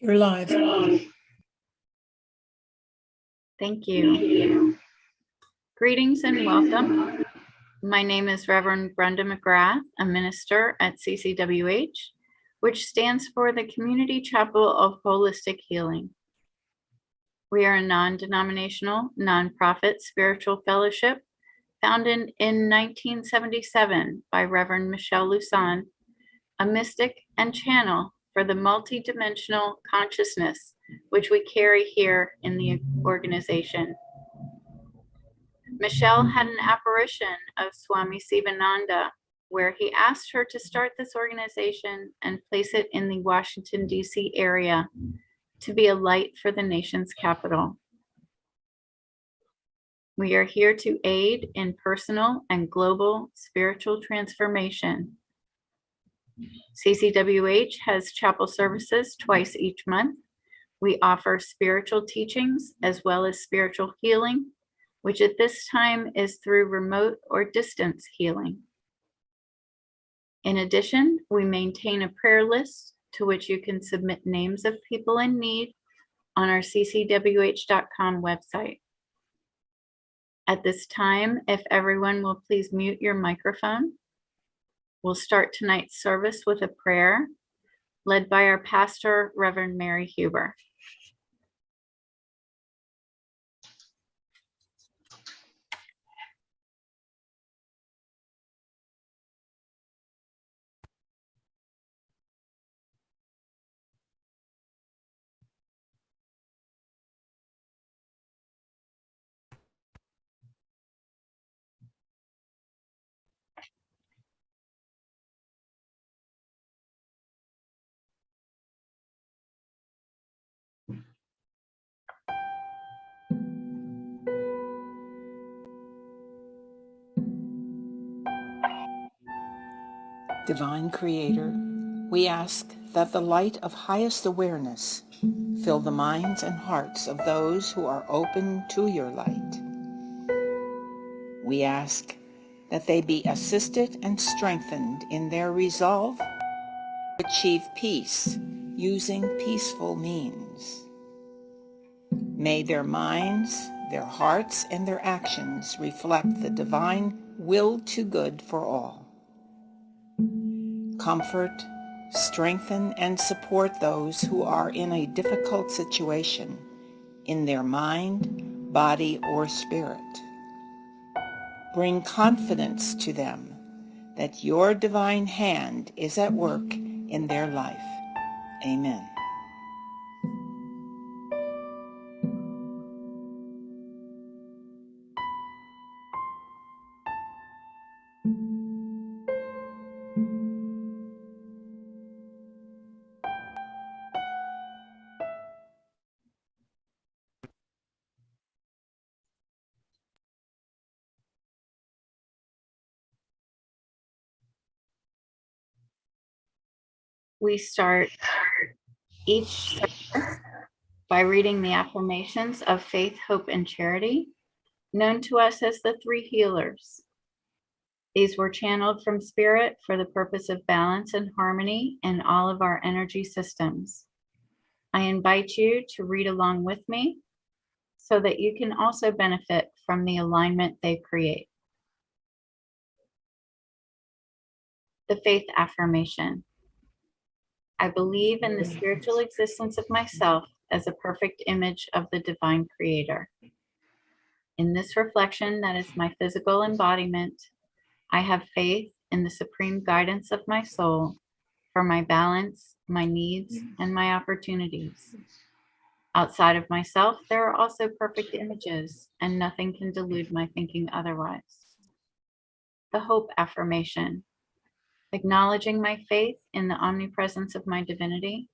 You're live. Thank you. Greetings and welcome. My name is Reverend Brenda McGrath, a minister at CCWH, which stands for the Community Chapel of Holistic Healing. We are a non-denominational, nonprofit spiritual fellowship founded in 1977 by Reverend Michelle Lusson, a mystic and channel for the multidimensional consciousness which we carry here in the organization. Michelle had an apparition of Swami Sivananda where he asked her to start this organization and place it in the Washington, D.C. area to be a light for the nation's capital. We are here to aid in personal and global spiritual transformation. CCWH has chapel services twice each month. We offer spiritual teachings as well as spiritual healing, which at this time is through remote or distance healing. In addition, we maintain a prayer list to which you can submit names of people in need on our ccwh.com website. At this time, if everyone will please mute your microphone. We'll start tonight's service with a prayer led by our pastor, Reverend Mary Huber. Divine Creator, we ask that the light of highest awareness fill the minds and hearts of those who are open to your light. We ask that they be assisted and strengthened in their resolve to achieve peace using peaceful means. May their minds, their hearts, and their actions reflect the divine will to good for all. Comfort, strengthen, and support those who are in a difficult situation in their mind, body, or spirit. Bring confidence to them that your divine hand is at work in their life. Amen. We start each service by reading the affirmations of faith, hope, and charity, known to us as the three healers. These were channeled from Spirit for the purpose of balance and harmony in all of our energy systems. I invite you to read along with me so that you can also benefit from the alignment they create. The faith affirmation. I believe in the spiritual existence of myself as a perfect image of the divine creator. In this reflection that is my physical embodiment, I have faith in the supreme guidance of my soul for my balance, my needs, and my opportunities. Outside of myself, there are also perfect images, and nothing can delude my thinking otherwise. The hope affirmation. Acknowledging my faith in the omnipresence of my divinity,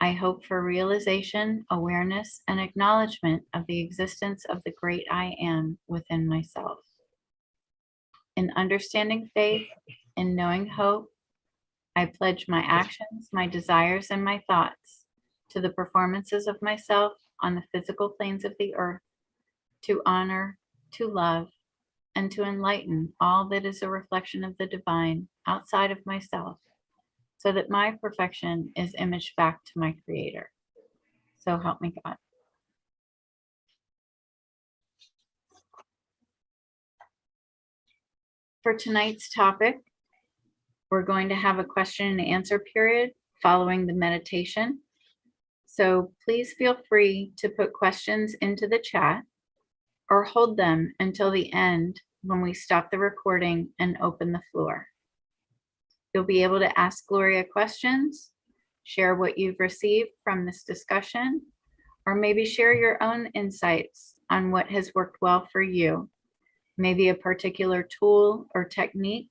I hope for realization, awareness, and acknowledgement of the existence of the great I am within myself. In understanding faith, in knowing hope, I pledge my actions, my desires, and my thoughts to the performances of myself on the physical planes of the earth, to honor, to love, and to enlighten all that is a reflection of the divine outside of myself, so that my perfection is imaged back to my Creator. So help me God. For tonight's topic, we're going to have a question and answer period following the meditation. So please feel free to put questions into the chat or hold them until the end when we stop the recording and open the floor. You'll be able to ask Gloria questions, share what you've received from this discussion, or maybe share your own insights on what has worked well for you, maybe a particular tool or technique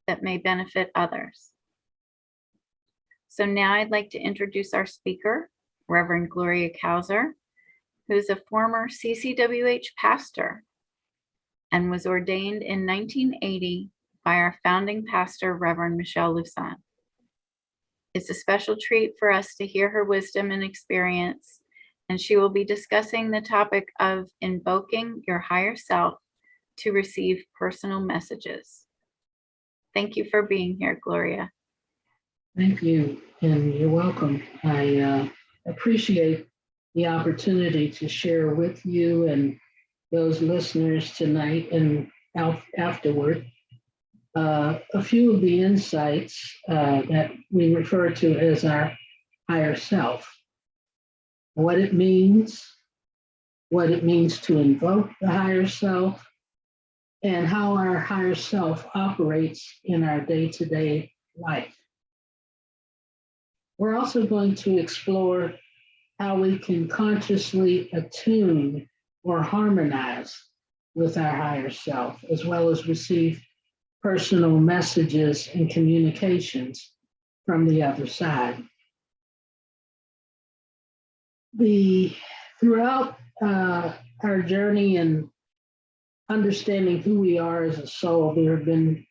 that may benefit others. So now I'd like to introduce our speaker, Reverend Gloria Cousar, who's a former CCWH pastor and was ordained in 1980 by our founding pastor, Reverend Michelle Lusson. It's a special treat for us to hear her wisdom and experience, and she will be discussing the topic of invoking your higher self to receive personal messages. Thank you for being here, Gloria. Thank you, and you're welcome. I appreciate the opportunity to share with you and those listeners tonight and afterward a few of the insights that we refer to as our higher self. What it means to invoke the higher self, and how our higher self operates in our day-to-day life. We're also going to explore how we can consciously attune or harmonize with our higher self, as well as receive personal messages and communications from the other side. Throughout our journey in understanding who we are as a soul, there have been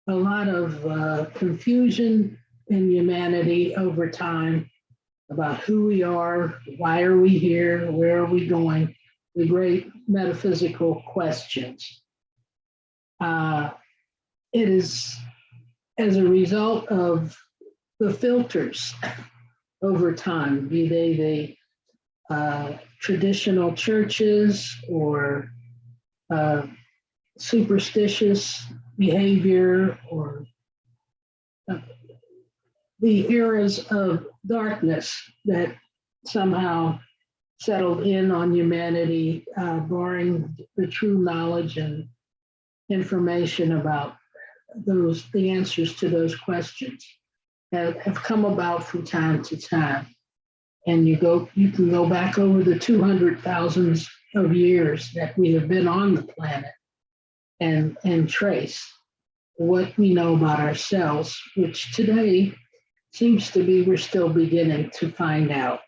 a lot of confusion in humanity over time about who we are, why are we here, where are we going, the great metaphysical questions. It is as a result of the filters over time, be they the traditional churches or superstitious behavior, or the eras of darkness that somehow settled in on humanity, barring the true knowledge and information about the answers to those questions have come about from time to time. And you can go back over the 200,000 of years that we have been on the planet and trace what we know about ourselves, which today seems to be we're still beginning to find out.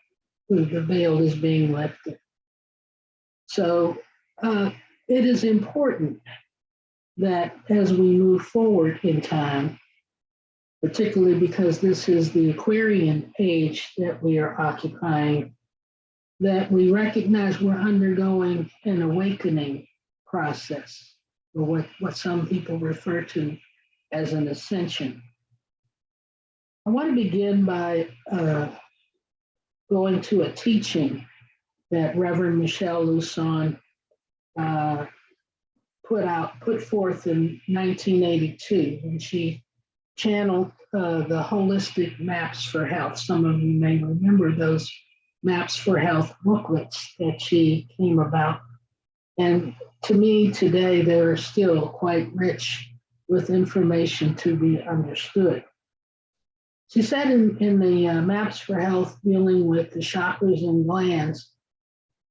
The veil is being lifted. So it is important that as we move forward in time, particularly because this is the Aquarian age that we are occupying, that we recognize we're undergoing an awakening process, or what some people refer to as an ascension. I want to begin by going to a teaching that Reverend Michelle Lusson put forth in 1982, when she channeled the holistic Maps for Health. Some of you may remember those Maps for Health booklets that she came about. And to me today, they're still quite rich with information to be understood. She said in the Maps for Health, dealing with the chakras and glands,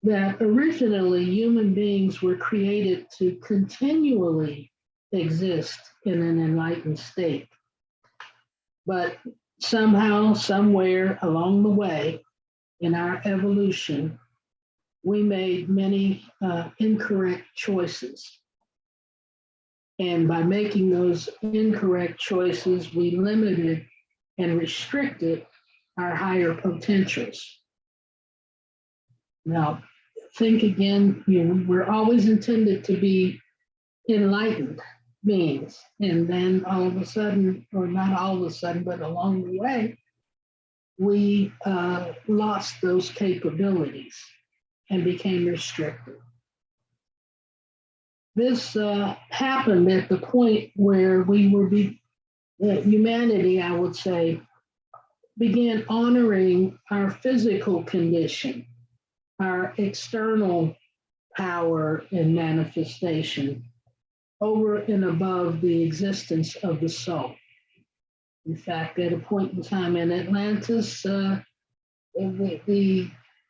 that originally human beings were created to continually exist in an enlightened state. But somehow, somewhere along the way in our evolution, we made many incorrect choices. And by making those incorrect choices, we limited and restricted our higher potentials. Now, think again, we're always intended to be enlightened beings. And then all of a sudden, or not all of a sudden, but along the way, we lost those capabilities and became restricted. This happened at the point where humanity, I would say, began honoring our physical condition, our external power and manifestation over and above the existence of the soul. In fact, at a point in time in Atlantis, the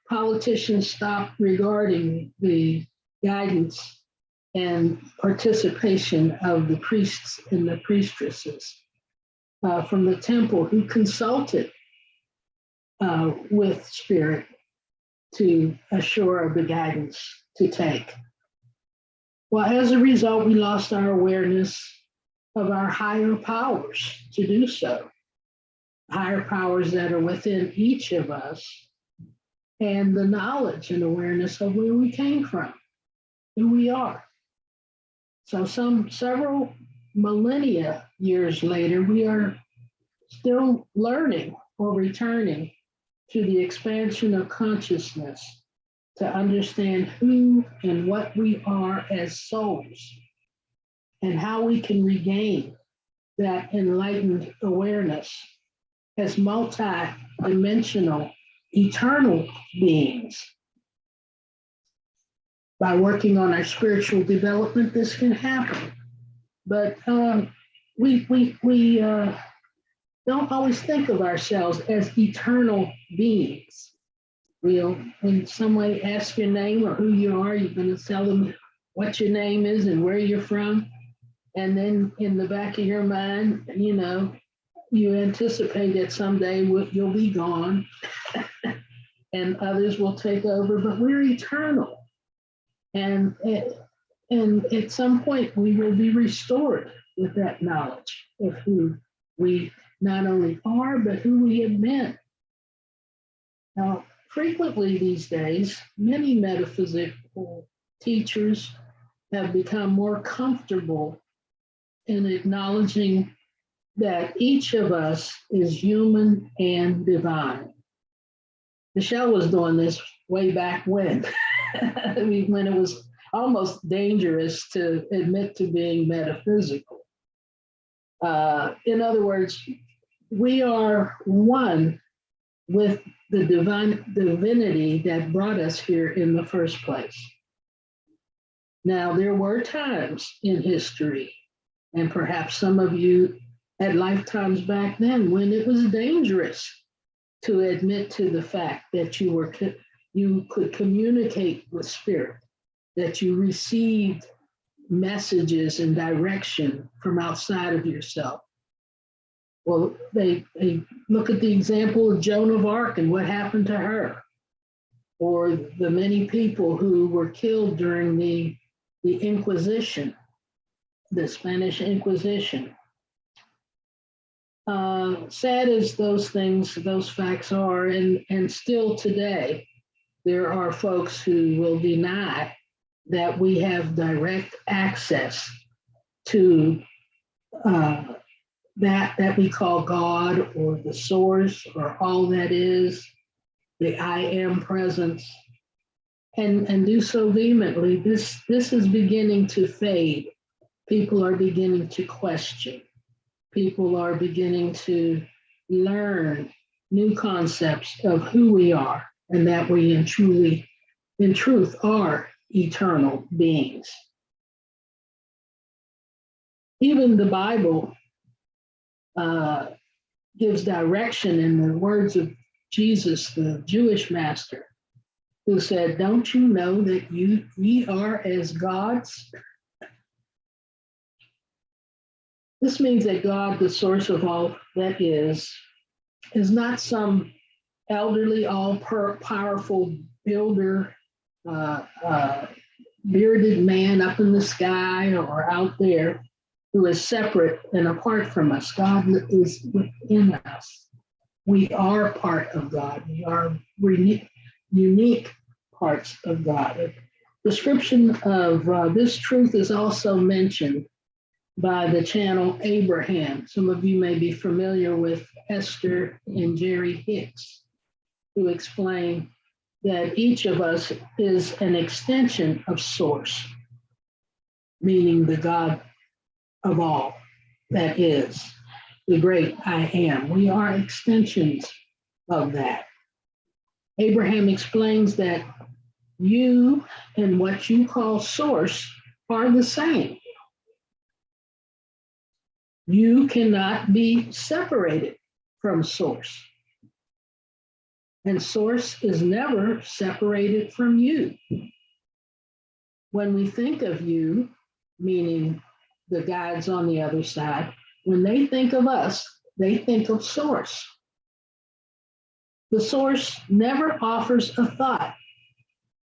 politicians stopped regarding the guidance and participation of the priests and the priestesses from the temple who consulted with spirit to assure the guidance to take. Well, as a result, we lost our awareness of our higher powers to do so, higher powers that are within each of us, and the knowledge and awareness of where we came from, who we are. So several millennia years later, we are still learning or returning to the expansion of consciousness to understand who and what we are as souls and how we can regain that enlightened awareness as multi-dimensional, eternal beings. By working on our spiritual development, this can happen. But we don't always think of ourselves as eternal beings. We'll in some way ask your name or who you are. You're going to tell them what your name is and where you're from. And then in the back of your mind, you anticipate that someday you'll be gone and others will take over, but we're eternal. And at some point we will be restored with that knowledge of who we not only are, but who we have been. Now, frequently these days, many metaphysical teachers have become more comfortable in acknowledging that each of us is human and divine. Michelle was doing this way back when, when it was almost dangerous to admit to being metaphysical. In other words, we are one with the divinity that brought us here in the first place. Now, there were times in history, and perhaps some of you had lifetimes back then when it was dangerous to admit to the fact that you could communicate with spirit, that you received messages and direction from outside of yourself. Well, they look at the example of Joan of Arc and what happened to her, or the many people who were killed during the Inquisition, the Spanish Inquisition. Sad as those facts are, and still today, there are folks who will deny that we have direct access to that we call God or the source or all that is, the I am presence, and do so vehemently. This is beginning to fade. People are beginning to question. People are beginning to learn new concepts of who we are and that we in truth are eternal beings. Even the Bible gives direction in the words of Jesus, the Jewish master, who said, "Don't you know that ye are as gods?" This means that God, the source of all that is not some elderly, all-powerful builder, bearded man up in the sky or out there who is separate and apart from us. God is within us. We are part of God. We are unique parts of God. A description of this truth is also mentioned by the channel Abraham. Some of you may be familiar with Esther and Jerry Hicks, who explain that each of us is an extension of Source, meaning the God of all that is, the great I am. We are extensions of that. Abraham explains that you and what you call Source are the same. You cannot be separated from Source. And Source is never separated from you. When we think of you, meaning the guides on the other side, when they think of us, they think of Source. The Source never offers a thought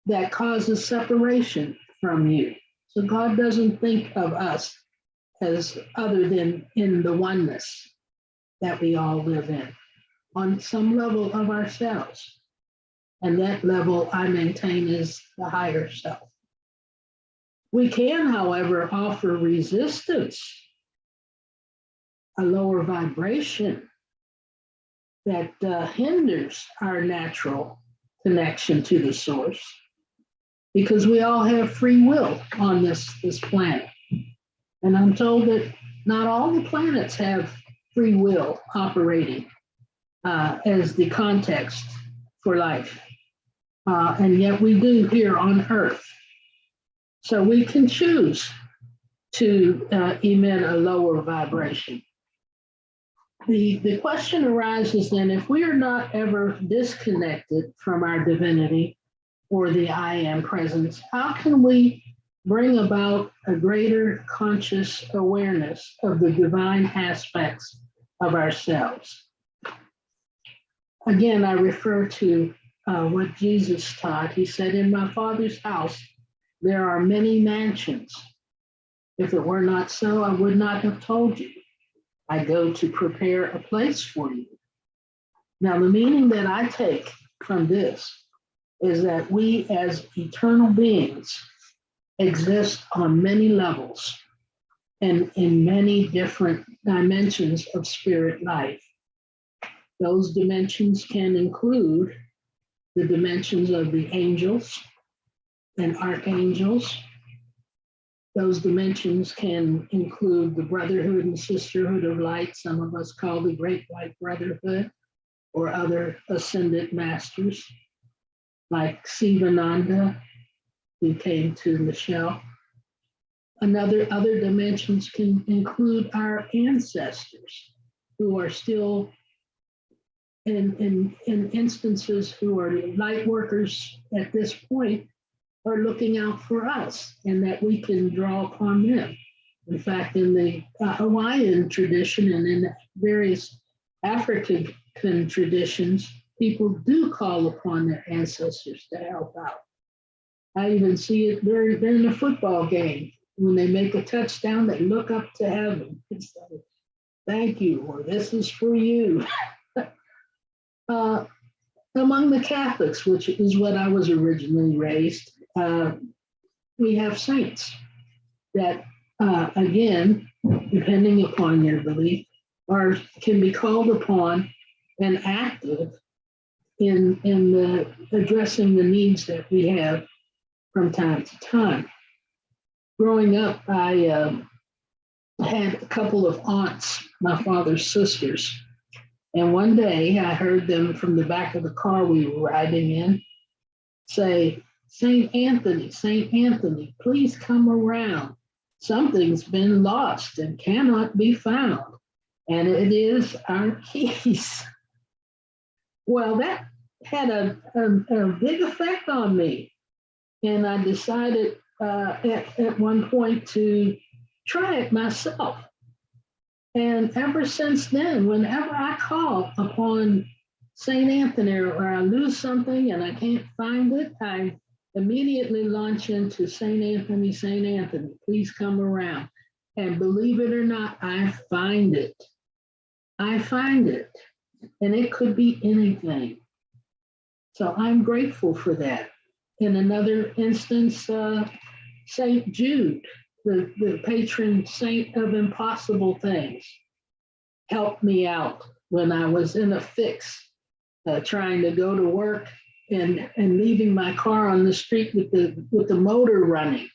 that causes separation from you. So God doesn't think of us as other than in the oneness that we all live in, on some level of ourselves. And that level, I maintain, is the higher self. We can, however, offer resistance, a lower vibration that hinders our natural connection to the Source, because we all have free will on this planet. And I'm told that not all the planets have free will operating as the context for life. And yet we do here on Earth. So we can choose to emit a lower vibration. The question arises then, if we are not ever disconnected from our divinity or the I am presence, how can we bring about a greater conscious awareness of the divine aspects of ourselves? Again, I refer to what Jesus taught. He said, in my Father's house, there are many mansions. If it were not so, I would not have told you. I go to prepare a place for you. Now, the meaning that I take from this is that we as eternal beings exist on many levels and in many different dimensions of spirit life. Those dimensions can include the dimensions of the angels and archangels. Those dimensions can include the brotherhood and sisterhood of light, some of us call the Great White Brotherhood, or other ascended masters, like Sivananda, who came to Michelle. Other dimensions can include our ancestors, who are still in instances who are light workers at this point, are looking out for us, and that we can draw upon them. In fact, in the Hawaiian tradition and in various African traditions, people do call upon their ancestors to help out. I even see it during a football game. When they make a touchdown, they look up to heaven and say, thank you, or this is for you. Among the Catholics, which is what I was originally raised, we have saints that, again, depending upon your belief, can be called upon and active in the addressing the needs that we have from time to time. Growing up, I had a couple of aunts, my father's sisters, and one day I heard them from the back of the car we were riding in say, Saint Anthony, please come around. Something's been lost and cannot be found, and it is our keys. Well, that had a big effect on me, and I decided at one point to try it myself. And ever since then, whenever I call upon Saint Anthony, or I lose something and I can't find it, I immediately launch into Saint Anthony, please come around. And believe it or not, I find it. And it could be anything. So I'm grateful for that. In another instance, Saint Jude, the patron saint of impossible things, helped me out when I was in a fix, trying to go to work and leaving my car on the street with the motor running.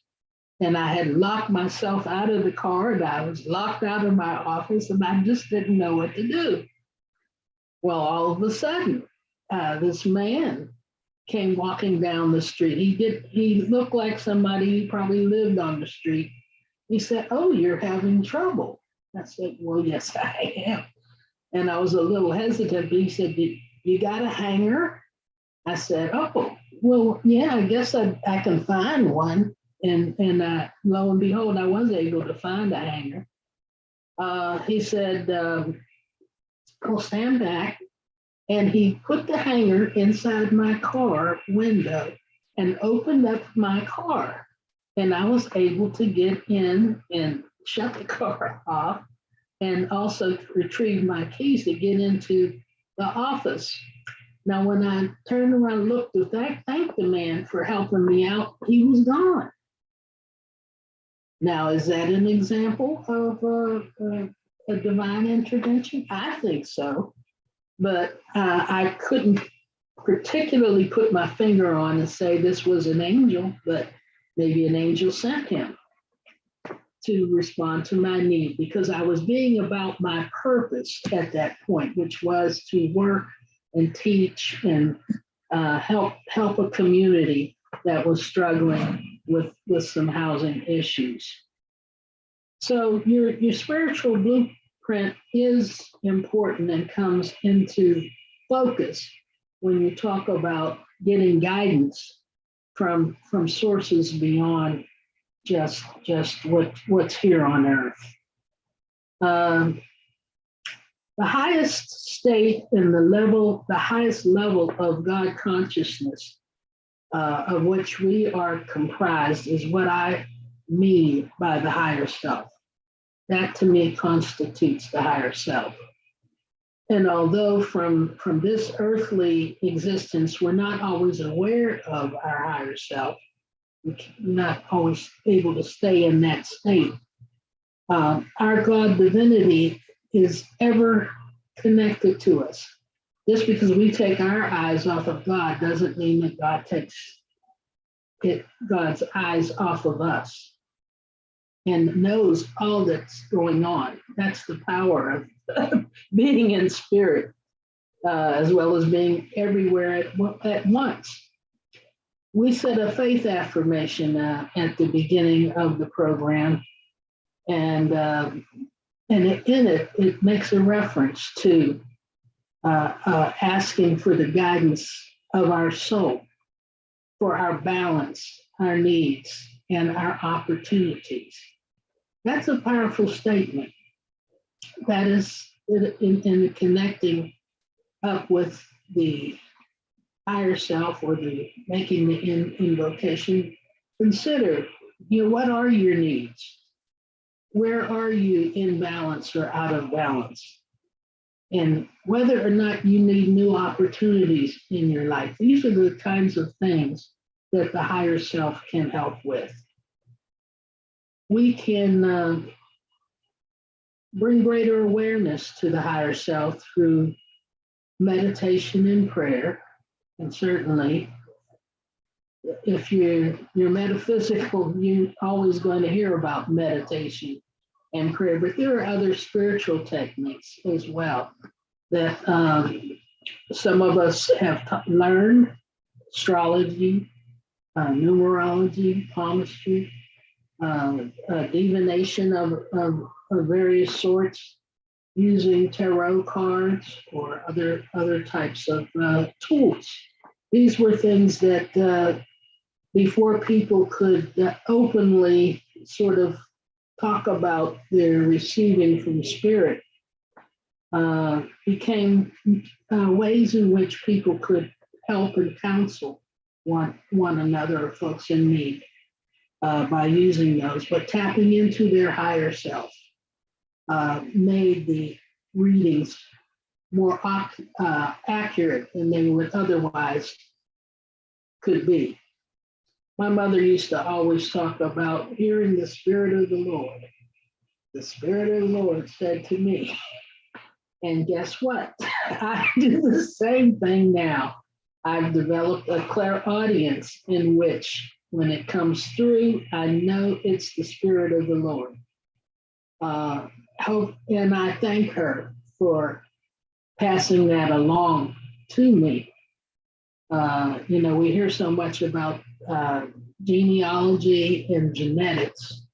And I had locked myself out of the car, and I was locked out of my office, and I just didn't know what to do. Well, all of a sudden, this man came walking down the street. He looked like somebody who probably lived on the street. He said, "Oh, you're having trouble." I said, "Well, yes, I am." And I was a little hesitant, but he said, "You got a hanger?" I said, "Oh, well, yeah, I guess I can find one." And lo and behold, I was able to find a hanger. He said, "I'll stand back." And he put the hanger inside my car window and opened up my car. And I was able to get in and shut the car off and also retrieve my keys to get into the office. Now, when I turned around and looked to thank the man for helping me out, he was gone. Now, is that an example of a divine intervention? I think so, but I couldn't particularly put my finger on and say this was an angel, but maybe an angel sent him to respond to my need, because I was being about my purpose at that point, which was to work and teach and help a community that was struggling with some housing issues. So your spiritual blueprint is important and comes into focus when you talk about getting guidance from sources beyond just what's here on earth. The highest state and the highest level of God consciousness of which we are comprised is what I mean by the higher self. That to me constitutes the higher self. And although from this earthly existence, we're not always aware of our higher self, we're not always able to stay in that state. Our God divinity is ever connected to us. Just because we take our eyes off of God doesn't mean that God takes God's eyes off of us and knows all that's going on. That's the power of being in spirit, as well as being everywhere at once. We said a faith affirmation at the beginning of the program, and in it makes a reference to asking for the guidance of our soul, for our balance, our needs, and our opportunities. That's a powerful statement. That is in connecting up with the higher self or making the invocation. Consider, what are your needs? Where are you in balance or out of balance? And whether or not you need new opportunities in your life. These are the kinds of things that the higher self can help with. We can bring greater awareness to the higher self through meditation and prayer. And certainly, if you're metaphysical, you're always going to hear about meditation and prayer, but there are other spiritual techniques as well that some of us have learned: astrology, numerology, palmistry, divination of various sorts, using tarot cards or other types of tools. These were things that before people could openly sort of talk about their receiving from spirit, became ways in which people could help and counsel one another or folks in need by using those. But tapping into their higher self made the readings more accurate than they would otherwise could be. My mother used to always talk about hearing the Spirit of the Lord. The Spirit of the Lord said to me, and guess what? I do the same thing now. I've developed a clairaudience in which, when it comes through, I know it's the Spirit of the Lord. And I thank her for passing that along to me. We hear so much about genealogy and genetics,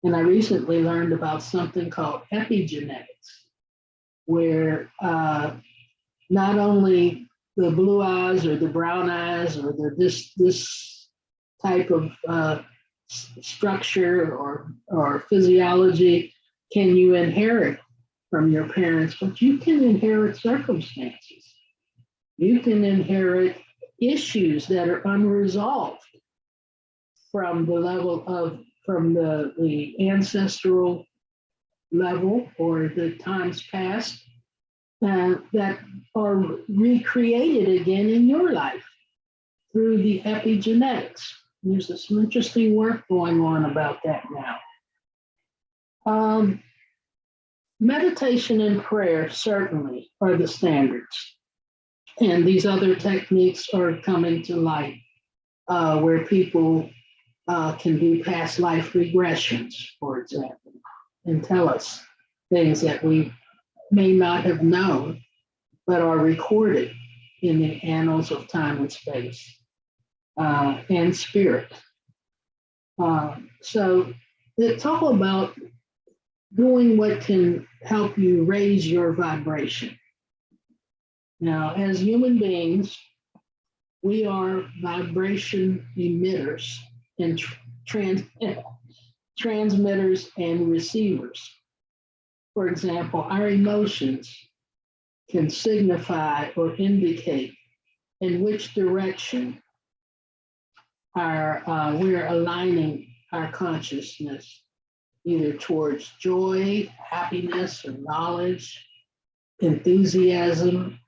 and I recently learned about something called epigenetics, where not only the blue eyes or the brown eyes or this type of structure or physiology can you inherit from your parents, but you can inherit circumstances. You can inherit issues that are unresolved from the ancestral level or the times past that are recreated again in your life through the epigenetics. There's some interesting work going on about that now. Meditation and prayer certainly are the standards. And these other techniques are coming to light where people can do past life regressions, for example, and tell us things that we may not have known, but are recorded in the annals of time and space and spirit. So it's all about doing what can help you raise your vibration. Now, as human beings, we are vibration emitters and transmitters and receivers. For example, our emotions can signify or indicate in which direction we're aligning our consciousness, either towards joy, happiness, or knowledge, enthusiasm,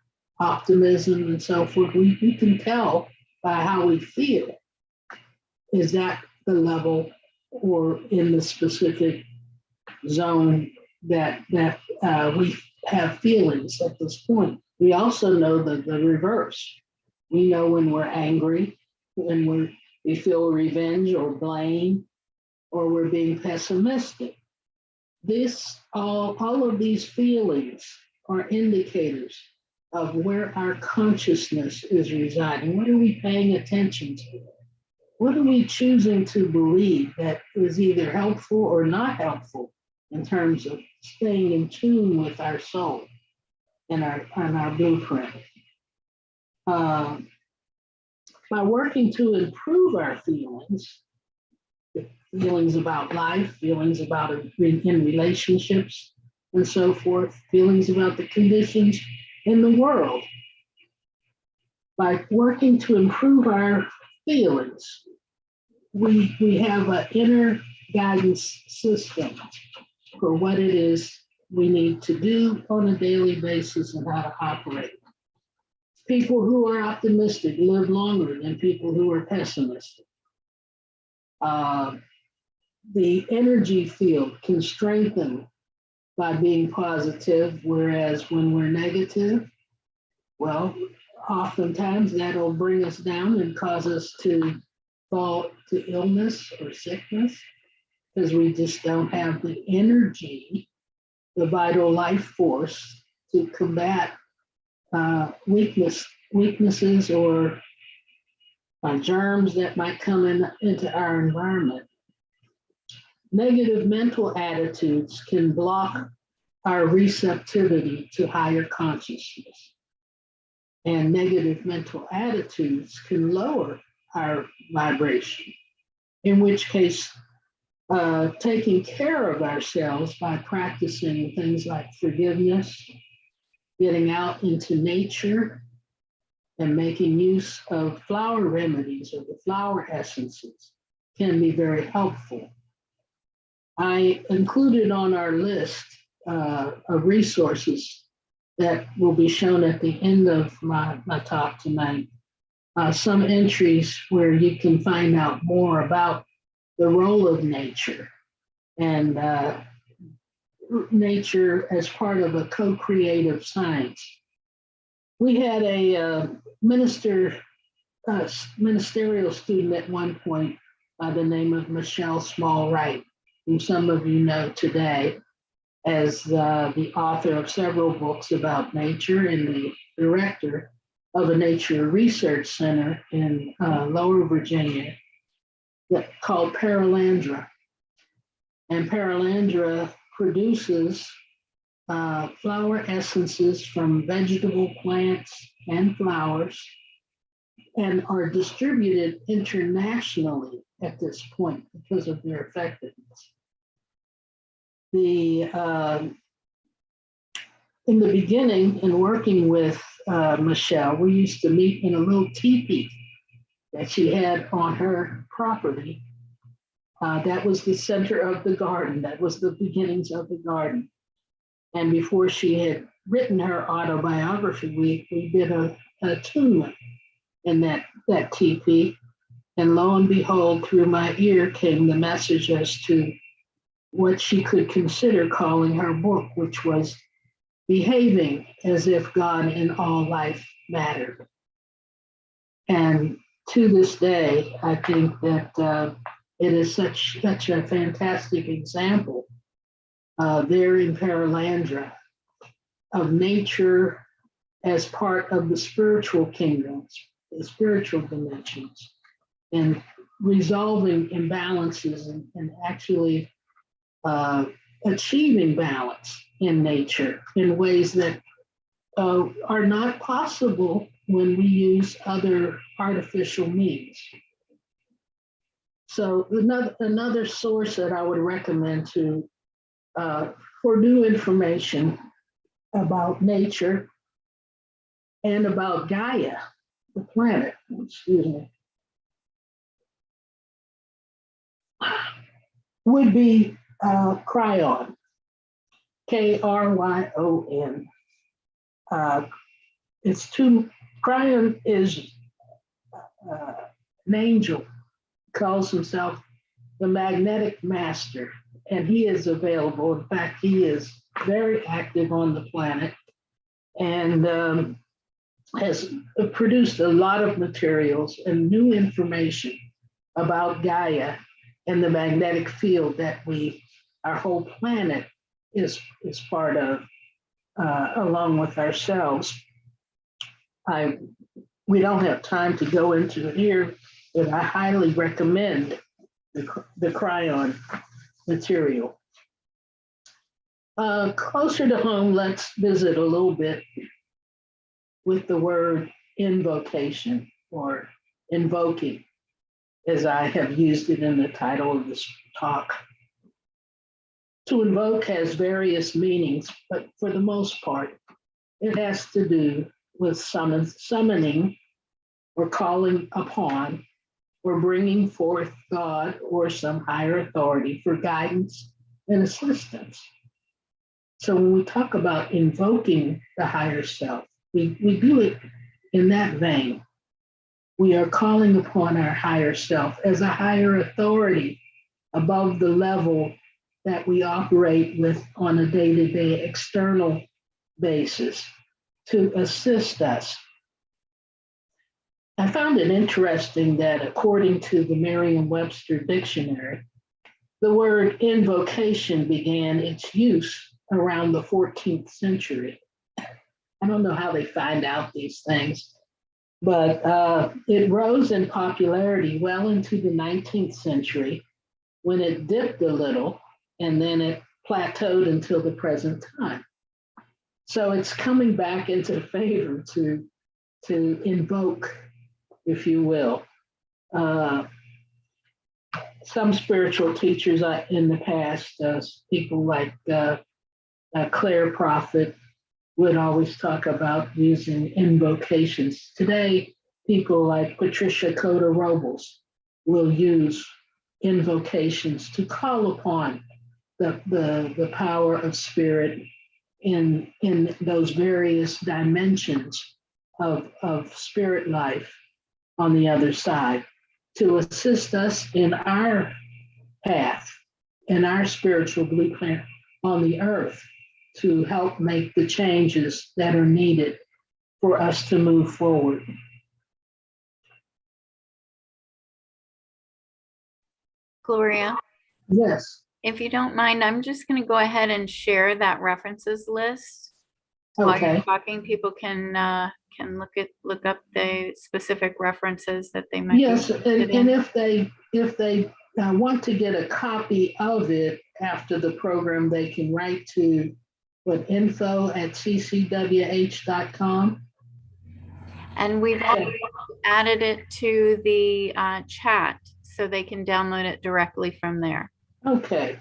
optimism, and so forth. We can tell by how we feel. Is that the level or in the specific zone that we have feelings at this point? We also know the reverse. We know when we're angry, when we feel revenge or blame, or we're being pessimistic. All of these feelings are indicators of where our consciousness is residing. What are we paying attention to? What are we choosing to believe that is either helpful or not helpful in terms of staying in tune with our soul and our blueprint? By working to improve our feelings about life, feelings about in relationships and so forth, feelings about the conditions in the world. By working to improve our feelings, we have an inner guidance system for what it is we need to do on a daily basis and how to operate. People who are optimistic live longer than people who are pessimistic. The energy field can strengthen by being positive, whereas when we're negative, well, oftentimes that'll bring us down and cause us to fall to illness or sickness because we just don't have the energy, the vital life force to combat weaknesses or germs that might come into our environment. Negative mental attitudes can block our receptivity to higher consciousness. And negative mental attitudes can lower our vibration, in which case, taking care of ourselves by practicing things like forgiveness, getting out into nature, and making use of flower remedies or the flower essences can be very helpful. I included on our list of resources that will be shown at the end of my talk tonight, some entries where you can find out more about the role of nature and nature as part of a co-creative science. We had a ministerial student at one point by the name of Michelle Wright, whom some of you know today as the author of several books about nature and the director of a nature research center in Lower Virginia called Paralandra. And Paralandra produces flower essences from vegetable plants and flowers and are distributed internationally at this point because of their effectiveness. In the beginning, in working with Michelle, we used to meet in a little teepee that she had on her property. That was the center of the garden. That was the beginnings of the garden. And before she had written her autobiography, we did a attunement in that teepee. And lo and behold, through my ear came the message as to what she could consider calling her book, which was Behaving as If God in All Life Mattered. And to this day, I think that it is such a fantastic example there in Paralandra of nature as part of the spiritual kingdoms, the spiritual dimensions, and resolving imbalances and actually achieving balance in nature in ways that are not possible when we use other artificial means. So another source that I would recommend for new information about nature and about Gaia, the planet, would be Cryon, Kryon. Cryon is an angel, calls himself the magnetic master, and he is available. In fact, he is very active on the planet and has produced a lot of materials and new information about Gaia and the magnetic field that our whole planet is part of, along with ourselves. We don't have time to go into it here, but I highly recommend the Cryon material. Closer to home, let's visit a little bit with the word invocation or invoking, as I have used it in the title of this talk. To invoke has various meanings, but for the most part, it has to do with summoning or calling upon or bringing forth God or some higher authority for guidance and assistance. So when we talk about invoking the higher self, we do it in that vein. We are calling upon our higher self as a higher authority above the level that we operate with on a day-to-day external basis to assist us. I found it interesting that according to the Merriam-Webster dictionary, the word invocation began its use around the 14th century. I don't know how they find out these things, but it rose in popularity well into the 19th century when it dipped a little and then it plateaued until the present time. So it's coming back into favor to invoke, if you will. Some spiritual teachers in the past, people like Claire Prophet, would always talk about using invocations. Today, people like Patricia Cota Robles will use invocations to call upon the power of spirit in those various dimensions of spirit life on the other side to assist us in our path, in our spiritual blueprint on the earth, to help make the changes that are needed for us to move forward. Gloria, Yes. if you don't mind, I'm just going to go ahead and share that references list. While Okay. you're talking, people can look up the specific references that they might Yes, be interested and in. if they want to get a copy of it after the program, they can write to info@ccwh.com. And we've also added it to the chat so they can download it directly from there. Okay.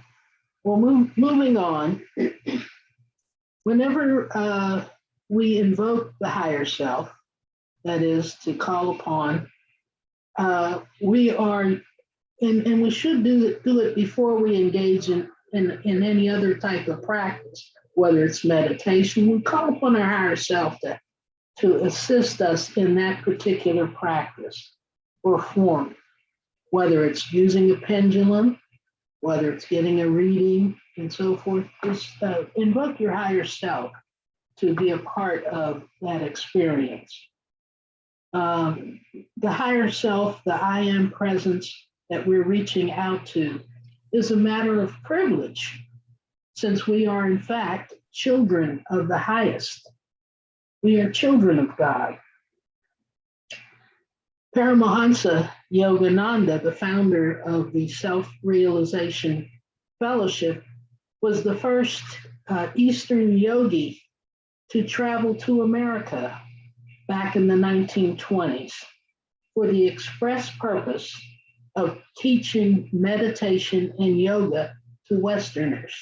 Well, moving on. Whenever we invoke the higher self, that is to call upon, we are, and we should do it before we engage in any other type of practice, whether it's meditation. We call upon our higher self to assist us in that particular practice or form, whether it's using a pendulum, whether it's getting a reading and so forth. Just invoke your higher self to be a part of that experience. The higher self, the I am presence that we're reaching out to, is a matter of privilege, since we are in fact children of the highest. We are children of God. Paramahansa Yogananda, the founder of the Self-Realization Fellowship, was the first Eastern yogi to travel to America back in the 1920s for the express purpose of teaching meditation and yoga to Westerners.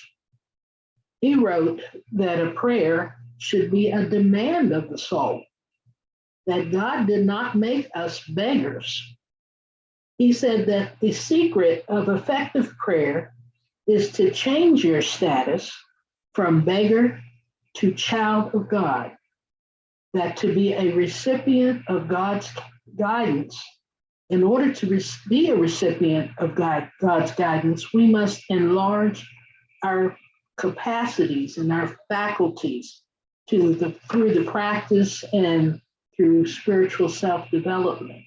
He wrote that a prayer should be a demand of the soul, that God did not make us beggars. He said that the secret of effective prayer is to change your status from beggar to child of God, that to be a recipient of God's guidance, in order to be a recipient of God's guidance, we must enlarge our capacities and our faculties through the practice and through spiritual self-development,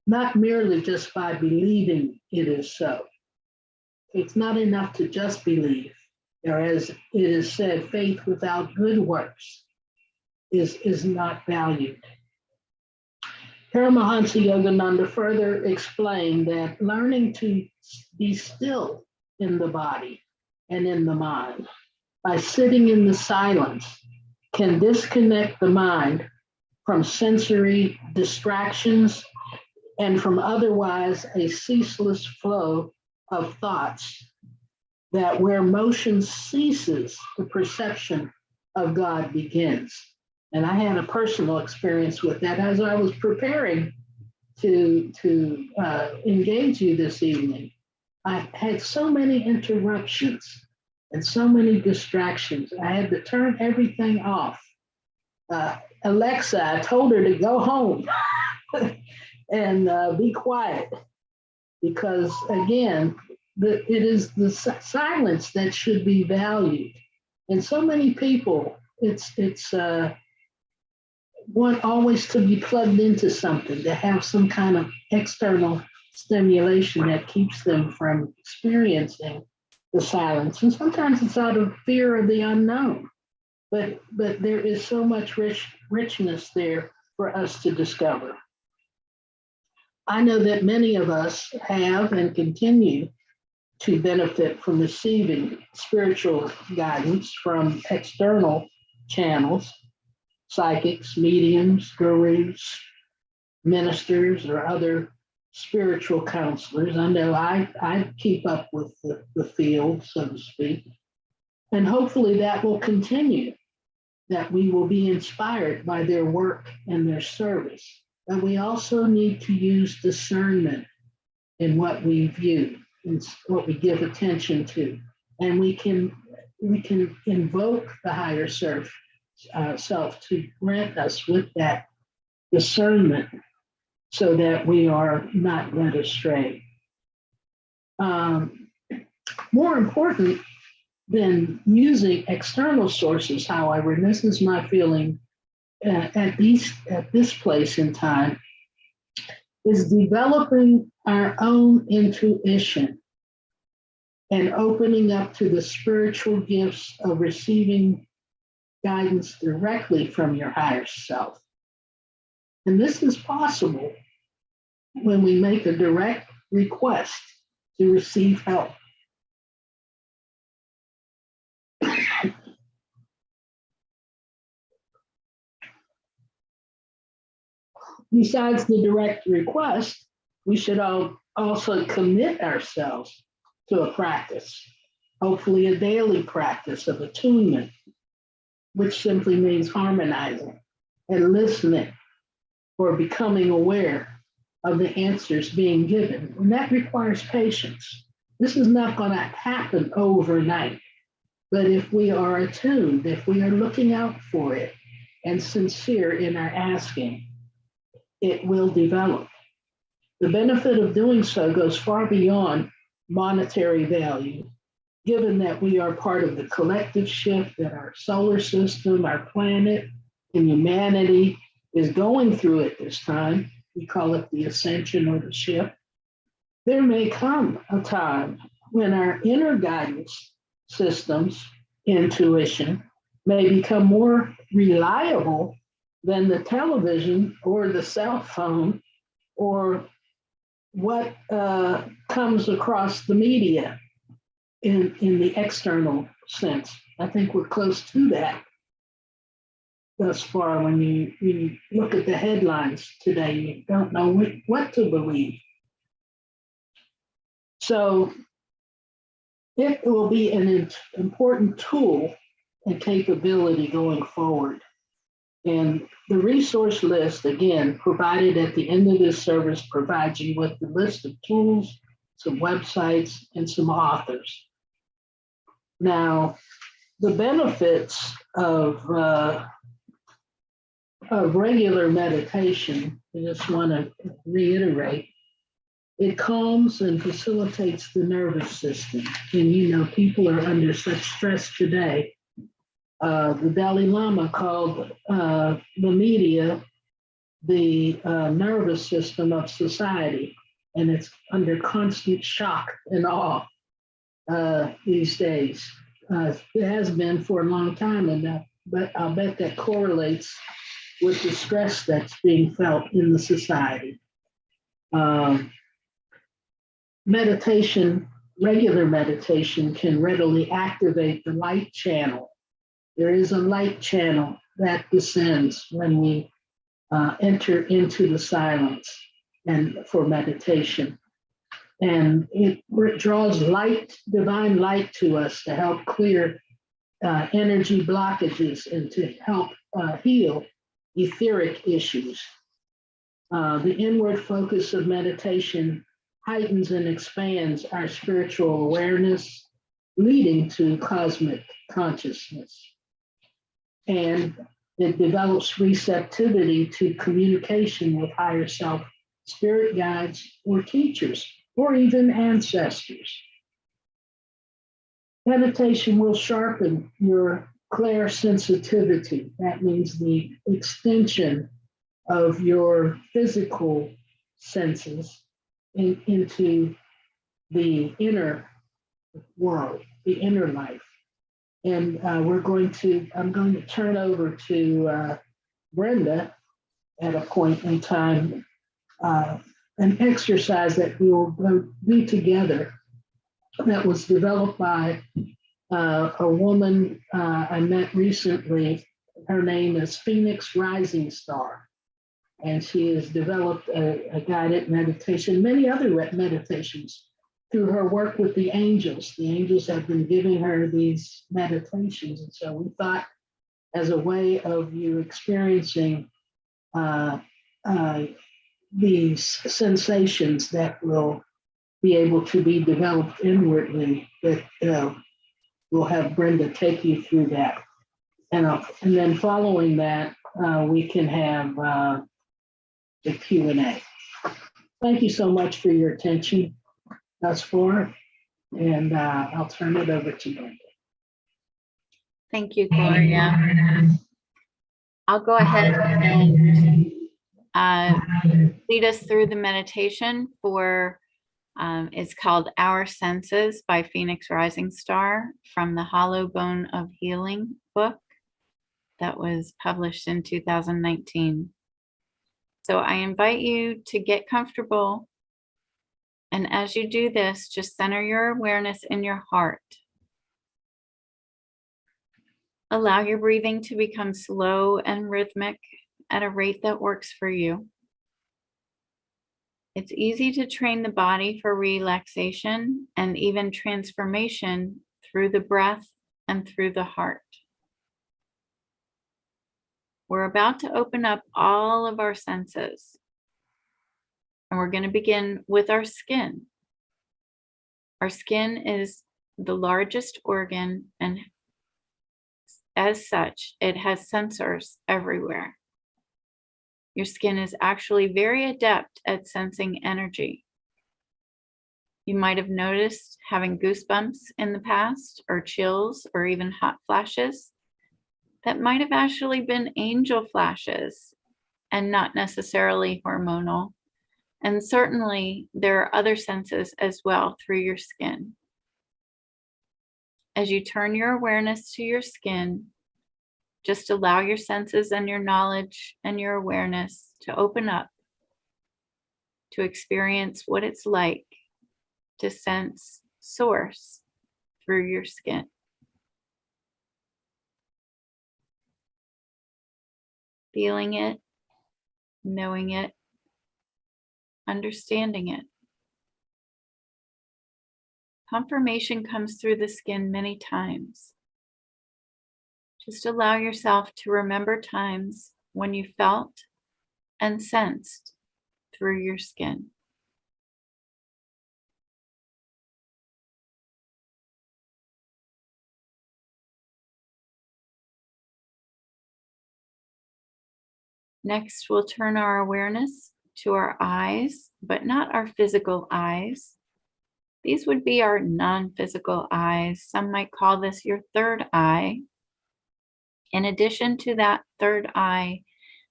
not merely just by believing it is so. It's not enough to just believe, or as it is said, faith without good works is not valued. Paramahansa Yogananda further explained that learning to be still in the body and in the mind by sitting in the silence can disconnect the mind from sensory distractions and from otherwise a ceaseless flow of thoughts, that where motion ceases, the perception of God begins. And I had a personal experience with that as I was preparing to engage you this evening. I had so many interruptions and so many distractions. I had to turn everything off. Alexa, I told her to go home and be quiet, because again, it is the silence that should be valued. And so many people, it's want always to be plugged into something, to have some kind of external stimulation that keeps them from experiencing the silence. And sometimes it's out of fear of the unknown. But there is so much richness there for us to discover. I know that many of us have and continue to benefit from receiving spiritual guidance from external channels, psychics, mediums, gurus, ministers, or other spiritual counselors. I know I keep up with the field, so to speak. And hopefully that will continue, that we will be inspired by their work and their service. But we also need to use discernment in what we view and what we give attention to. And we can invoke the higher self to grant us with that discernment, so that we are not led astray. More important than using external sources, however, and this is my feeling at this place in time, is developing our own intuition and opening up to the spiritual gifts of receiving guidance directly from your higher self. And this is possible when we make a direct request to receive help. Besides the direct request, we should also commit ourselves to a practice, hopefully a daily practice of attunement, which simply means harmonizing and listening or becoming aware of the answers being given. And that requires patience. This is not going to happen overnight. But if we are attuned, if we are looking out for it and sincere in our asking, it will develop. The benefit of doing so goes far beyond monetary value, given that we are part of the collective shift that our solar system, our planet, and humanity is going through at this time. We call it the ascension or the shift. There may come a time when our inner guidance systems, intuition, may become more reliable than the television or the cell phone or what comes across the media in the external sense. I think we're close to that thus far. When you look at the headlines today, you don't know what to believe. So it will be an important tool and capability going forward. And the resource list, again, provided at the end of this service, provides you with the list of tools, some websites, and some authors. Now, the benefits of regular meditation, I just want to reiterate, it calms and facilitates the nervous system. And people are under such stress today. The Dalai Lama called the media the nervous system of society, and it's under constant shock and awe these days. It has been for a long time, but I'll bet that correlates with the stress that's being felt in the society. Meditation, regular meditation, can readily activate the light channel. There is a light channel that descends when we enter into the silence and for meditation. And it draws light, divine light to us to help clear energy blockages and to help heal etheric issues. The inward focus of meditation heightens and expands our spiritual awareness, leading to cosmic consciousness. And it develops receptivity to communication with higher self, spirit guides, or teachers, or even ancestors. Meditation will sharpen your clairsensitivity. That means the extension of your physical senses into the inner world, the inner life. And I'm going to turn over to Brenda at a point in time, an exercise that we will go do together that was developed by a woman I met recently. Her name is Phoenix Rising Star. And she has developed a guided meditation, many other meditations through her work with the angels. The angels have been giving her these meditations. And so we thought, as a way of you experiencing these sensations that will be able to be developed inwardly, that we'll have Brenda take you through that. And then following that, we can have the Q&A. Thank you so much for your attention thus far, and I'll turn it over to Brenda. Thank you, Gloria. I'll go ahead and lead us through the meditation for, it's called Our Senses by Phoenix Rising Star from the Hollow Bone of Healing book that was published in 2019. So I invite you to get comfortable. And as you do this, just center your awareness in your heart. Allow your breathing to become slow and rhythmic at a rate that works for you. It's easy to train the body for relaxation and even transformation through the breath and through the heart. We're about to open up all of our senses. And we're going to begin with our skin. Our skin is the largest organ, and as such, it has sensors everywhere. Your skin is actually very adept at sensing energy. You might have noticed having goosebumps in the past, or chills, or even hot flashes. That might have actually been angel flashes and not necessarily hormonal. And certainly there are other senses as well through your skin. As you turn your awareness to your skin, just allow your senses and your knowledge and your awareness to open up, to experience what it's like to sense source through your skin. Feeling it, knowing it, understanding it. Confirmation comes through the skin many times. Just allow yourself to remember times when you felt and sensed through your skin. Next, we'll turn our awareness to our eyes, but not our physical eyes. These would be our non-physical eyes. Some might call this your third eye. In addition to that third eye,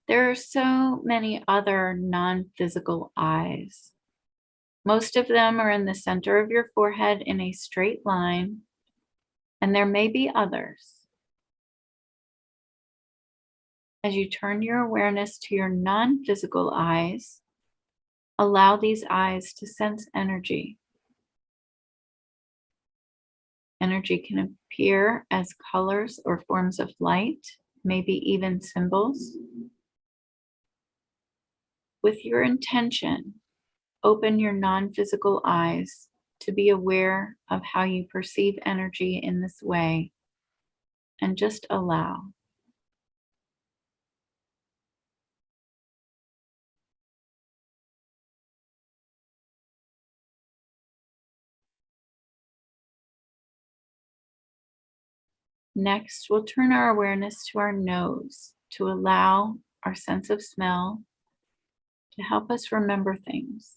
there are so many other non-physical eyes. Most of them are in the center of your forehead in a straight line, and there may be others. As you turn your awareness to your non-physical eyes, allow these eyes to sense energy. Energy can appear as colors or forms of light, maybe even symbols. With your intention, open your non-physical eyes to be aware of how you perceive energy in this way, and just allow. Next, we'll turn our awareness to our nose to allow our sense of smell to help us remember things.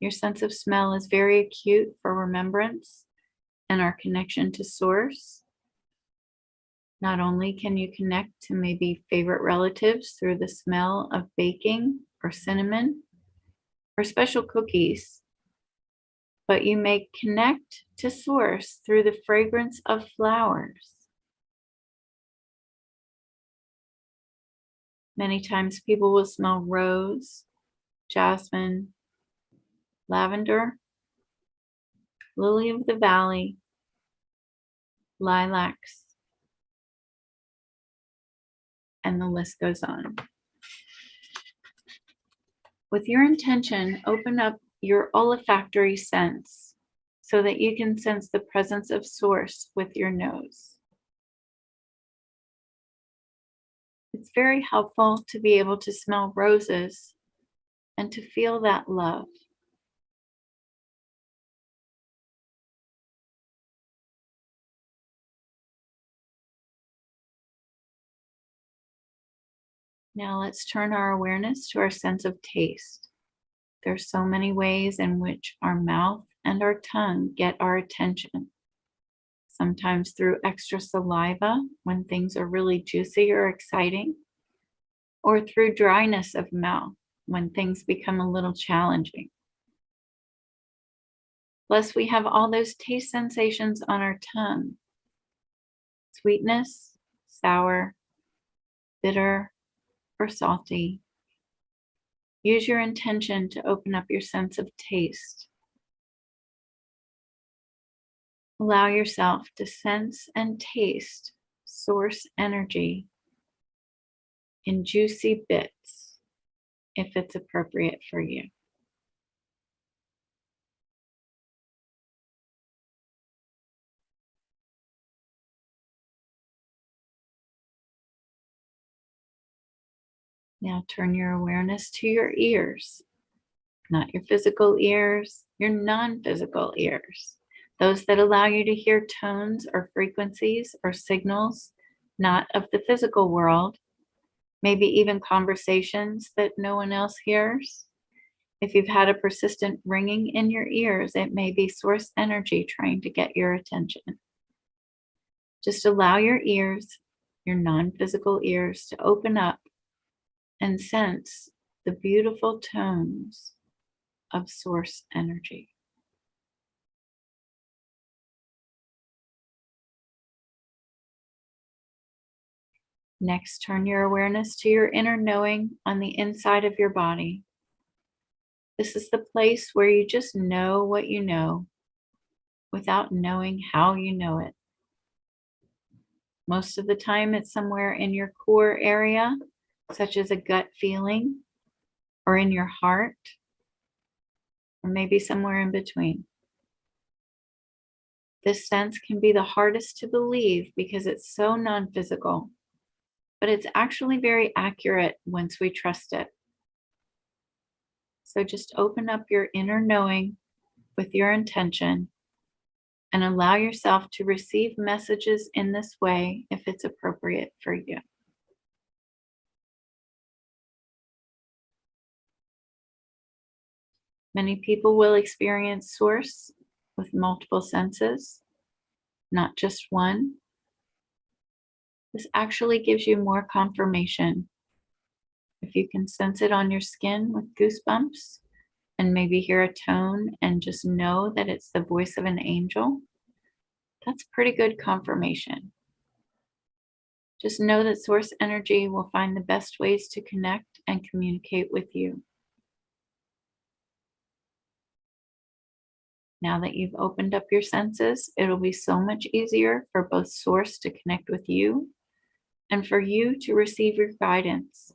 Your sense of smell is very acute for remembrance and our connection to source. Not only can you connect to maybe favorite relatives through the smell of baking or cinnamon or special cookies, but you may connect to source through the fragrance of flowers. Many times people will smell rose, jasmine, lavender, lily of the valley, lilacs, and the list goes on. With your intention, open up your olfactory sense so that you can sense the presence of source with your nose. It's very helpful to be able to smell roses and to feel that love. Now let's turn our awareness to our sense of taste. There's so many ways in which our mouth and our tongue get our attention. Sometimes through extra saliva when things are really juicy or exciting, or through dryness of mouth when things become a little challenging. Plus, we have all those taste sensations on our tongue: sweetness, sour, bitter, or salty. Use your intention to open up your sense of taste. Allow yourself to sense and taste source energy in juicy bits, if it's appropriate for you. Now turn your awareness to your ears, not your physical ears, your non-physical ears, those that allow you to hear tones or frequencies or signals not of the physical world, maybe even conversations that no one else hears. If you've had a persistent ringing in your ears, it may be source energy trying to get your attention. Just allow your ears, your non-physical ears, to open up and sense the beautiful tones of source energy. Next, turn your awareness to your inner knowing on the inside of your body. This is the place where you just know what you know without knowing how you know it. Most of the time, it's somewhere in your core area, such as a gut feeling, or in your heart, or maybe somewhere in between. This sense can be the hardest to believe because it's so non-physical, but it's actually very accurate once we trust it. So just open up your inner knowing with your intention and allow yourself to receive messages in this way if it's appropriate for you. Many people will experience source with multiple senses, not just one. This actually gives you more confirmation. If you can sense it on your skin with goosebumps and maybe hear a tone and just know that it's the voice of an angel, that's pretty good confirmation. Just know that source energy will find the best ways to connect and communicate with you. Now that you've opened up your senses, it'll be so much easier for both source to connect with you and for you to receive your guidance.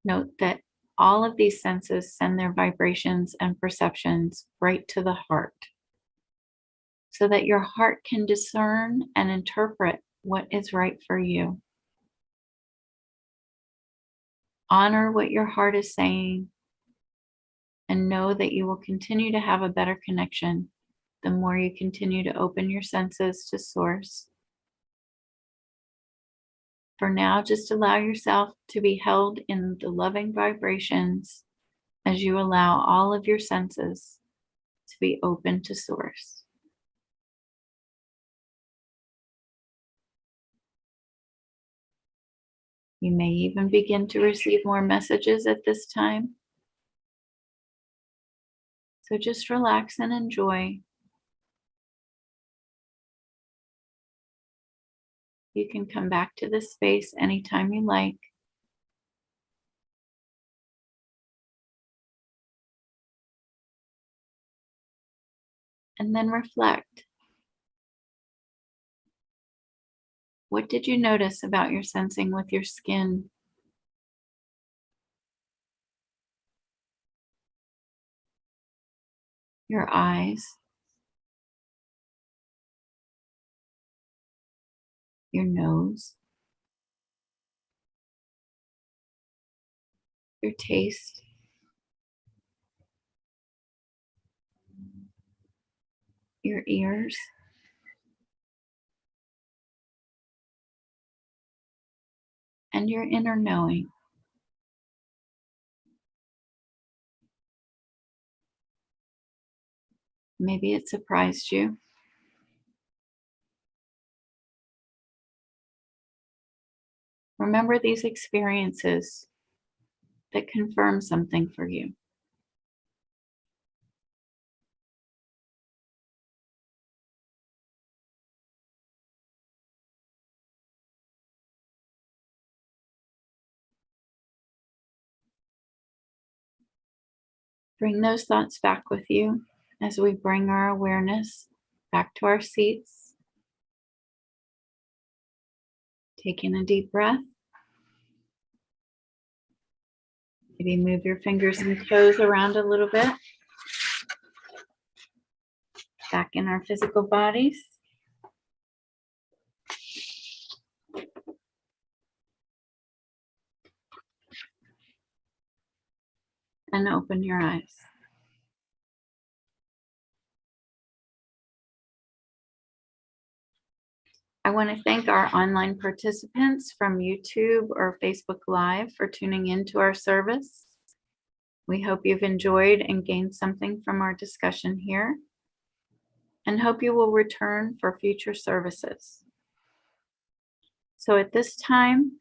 Note that all of these senses send their vibrations and perceptions right to the heart, so that your heart can discern and interpret what is right for you. Honor what your heart is saying and know that you will continue to have a better connection the more you continue to open your senses to source. For now, just allow yourself to be held in the loving vibrations as you allow all of your senses to be open to source. You may even begin to receive more messages at this time. So just relax and enjoy. You can come back to this space anytime you like. And then reflect. What did you notice about your sensing with your skin? Your eyes, your nose, your taste, your ears, and your inner knowing. Maybe it surprised you. Remember these experiences that confirm something for you. Bring those thoughts back with you as we bring our awareness back to our seats. Taking a deep breath. Maybe move your fingers and toes around a little bit. Back in our physical bodies. And open your eyes. I want to thank our online participants from YouTube or Facebook Live for tuning into our service. We hope you've enjoyed and gained something from our discussion here, and hope you will return for future services. So at this time,